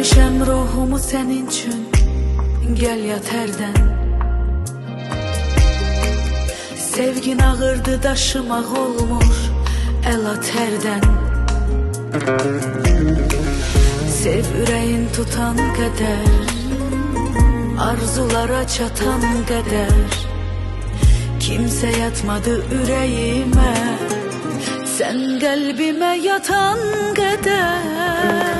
Vermişəm ruhumu sənin üçün, gəl yat hərdən. Sevgin ağırdı, daşımaq olmur, əl at hərdən. Sev ürəyin tutan qədər, arzulara çatan qədər. Kimsə yatmadı ürəyimə, sən qəlbimə yatan qədər.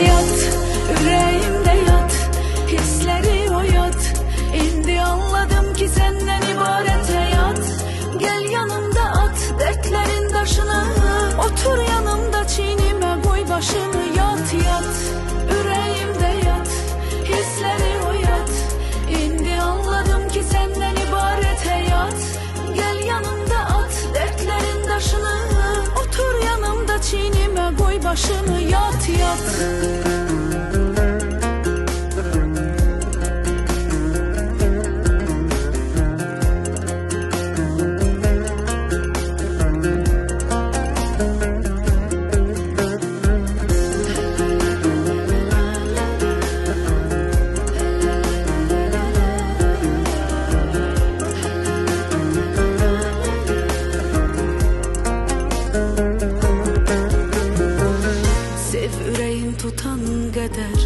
Yat, ürəyimdə yat, hissləri oyat. İndi anladım ki səndən ibarət həyat. Gəl yanımda at dərdlərin daşını, otur yanımda çiynimə qoy başını. Yat, yat, ürəyimdə yat, hissləri oyat. İndi anladım ki səndən ibarət həyat. Gəl yanımda at dərdlərin daşını, otur yanımda çiynimə qoy başını. Yat, yat. Tutan qədər,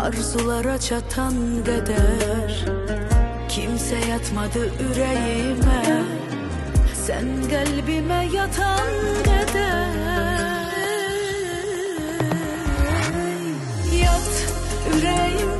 arzulara çatan qədər. Kimsə yatmadı ürəyimə, sən qəlbimə yatan qədər. Yat, ürəyimdə